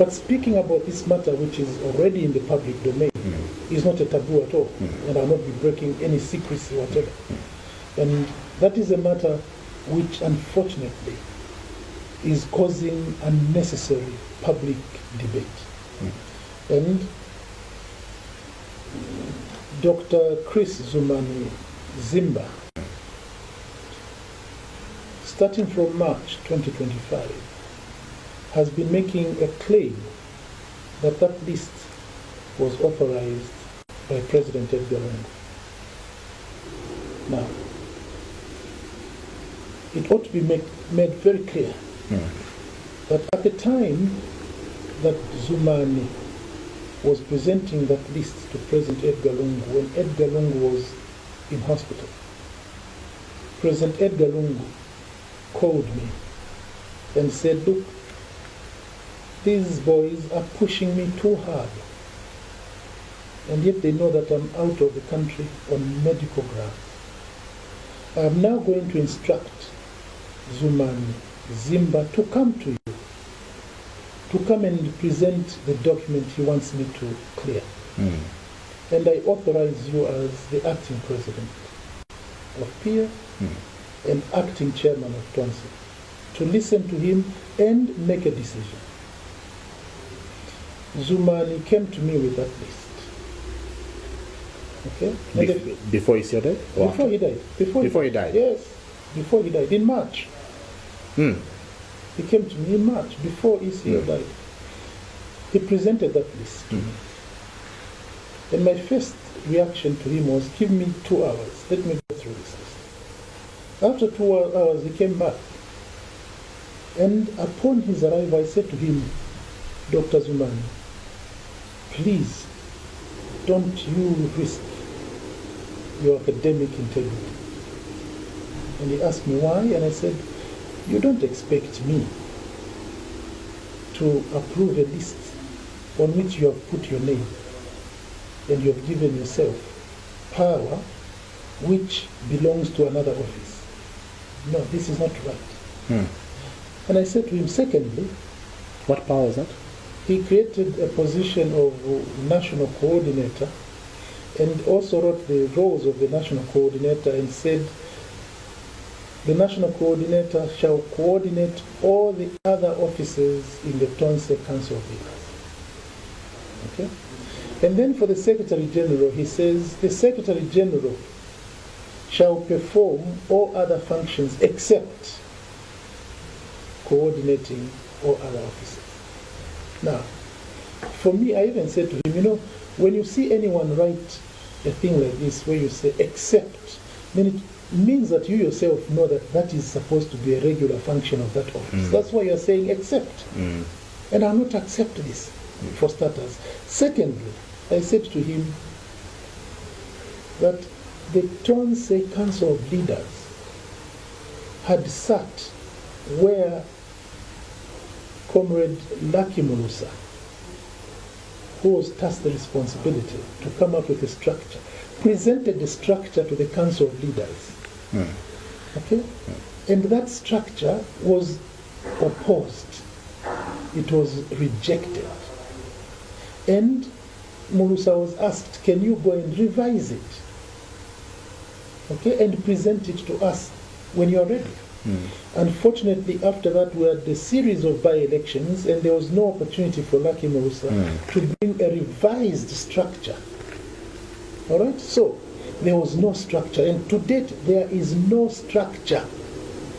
But speaking about this matter, which is already in the public domain, is not a taboo at all, and I'll not be breaking any secrecy whatever. And that is a matter which, unfortunately, is causing unnecessary public debate. And Dr. Chris Zumani Zimba, starting from March 2025, has been making a claim that that list was authorized by President Edgar Lungu. Now, it ought to be made very clear that at the time that Zumani was presenting that list to President Edgar Lungu, when Edgar Lungu was in hospital, President Edgar Lungu called me and said, look, these boys are pushing me too hard, and yet they know that I'm out of the country on medical grounds. I am now going to instruct Zumani Zimba to come to you, to come and present the document he wants me to clear. And I authorize you as the acting president of PIA and acting chairman of TONSE to listen to him and make a decision. Zumani came to me with that list. Okay? Before he died? Before he died. Before he died? Yes. Before he died. In March. He came to me in March, before ECO died. He presented that list. And my first reaction to him was, give me 2 hours. Let me go through this list. After 2 hours, he came back. And upon his arrival, I said to him, Dr. Zumani, please don't you risk your academic integrity. And he asked me why, and I said, you don't expect me to approve a list on which you have put your name and you have given yourself power which belongs to another office. No, this is not right. And I said to him, secondly, what power is that? He created a position of national coordinator and also wrote the roles of the national coordinator and said, the national coordinator shall coordinate all the other offices in the TONSE Council of Leaders. Okay? And then for the Secretary General, he says, the Secretary General shall perform all other functions except coordinating all other offices. Now, for me, I even said to him, you know, when you see anyone write a thing like this where you say except, then it means that you yourself know that that is supposed to be a regular function of that office. That's why you're saying except. And I'll not accept this, for starters. Secondly, I said to him that the TONSE Council of Leaders had sat where Comrade Lucky Mulusa, who was tasked the responsibility to come up with a structure, presented the structure to the Council of Leaders. Okay? And that structure was opposed. It was rejected. And Mulusa was asked, can you go and revise it? Okay? And present it to us when you're ready. Unfortunately, after that, we had a series of by-elections, and there was no opportunity for Lucky Mulusa to bring a revised structure. All right? So, there was no structure, and to date, there is no structure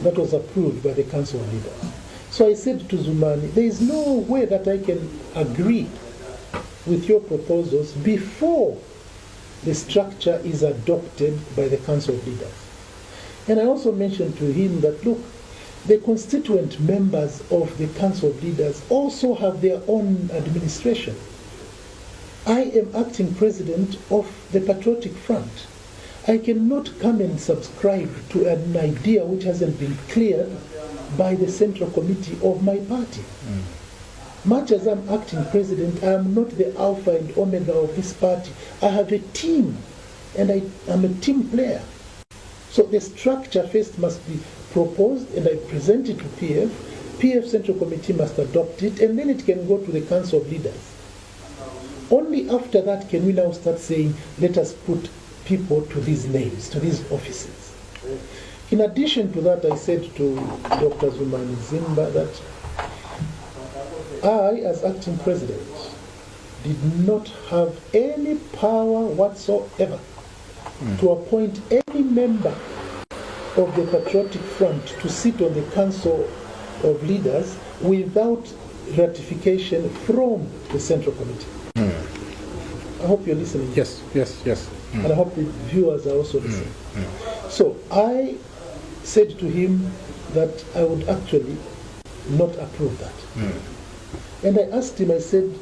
that was approved by the Council of Leaders. So I said to Zumani, there is no way that I can agree with your proposals before the structure is adopted by the Council of Leaders. And I also mentioned to him that, look, the constituent members of the Council of Leaders also have their own administration. I am acting president of the Patriotic Front. I cannot come and subscribe to an idea which hasn't been cleared by the Central Committee of my party. Much as I'm acting president, I am not the alpha and omega of this party. I have a team, and I'm a team player. So the structure first must be proposed, and I present it to PF. PF Central Committee must adopt it, and then it can go to the Council of Leaders. Only after that can we now start saying, let us put people to these names, to these offices. In addition to that, I said to Dr. Zumani Zimba that I, as acting president, did not have any power whatsoever to appoint any member of the Patriotic Front to sit on the Council of Leaders without ratification from the Central Committee. I hope you're listening. Yes. And I hope the viewers are also listening. So I said to him that I would actually not approve that. And I asked him, I said,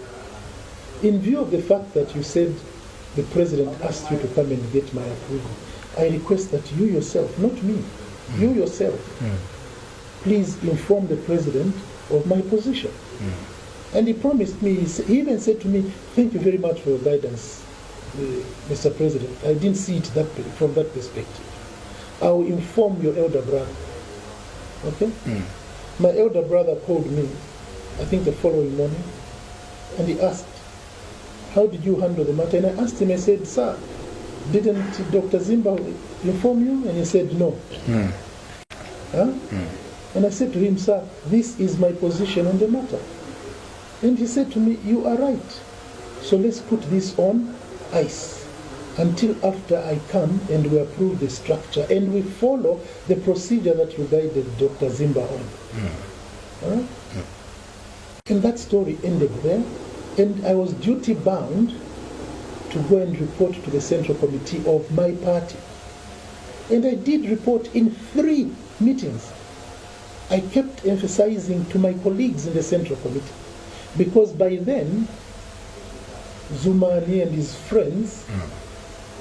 in view of the fact that you said the president asked you to come and get my approval, I request that you yourself, not me, you yourself, please inform the president of my position. And he promised me, he even said to me, thank you very much for your guidance, Mr. President. I didn't see it from that perspective. I will inform your elder brother. Okay? My elder brother called me, I think the following morning, and he asked, how did you handle the matter? And I asked him, I said, sir, didn't Dr. Zimba inform you? And he said, no. Huh? And I said to him, sir, this is my position on the matter. And he said to me, you are right. So let's put this on ice until after I come and we approve the structure and we follow the procedure that you guided Dr. Zimba on. All right? And that story ended there. And I was duty bound to go and report to the Central Committee of my party. And I did report in 3 meetings. I kept emphasizing to my colleagues in the Central Committee, because by then, Zumani and his friends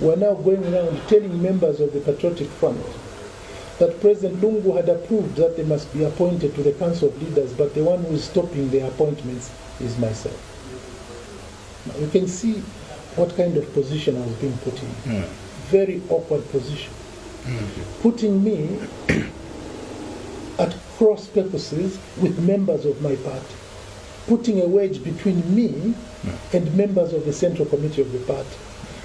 were now going around telling members of the Patriotic Front that President Lungu had approved that they must be appointed to the Council of Leaders, but the one who is stopping their appointments is myself. Now, you can see what kind of position I was being put in. Very awkward position. Putting me at cross purposes with members of my party. Putting a wedge between me and members of the Central Committee of the party.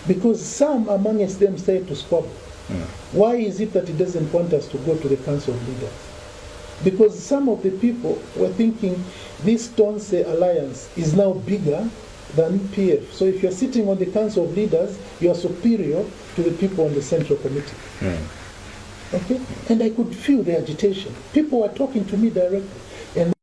Because some amongst them started to squabble. Why is it that he doesn't want us to go to the Council of Leaders? Because some of the people were thinking this Tonse alliance is now bigger than PF. So if you're sitting on the Council of Leaders, you are superior to the people on the Central Committee. Okay? And I could feel the agitation. People were talking to me directly. And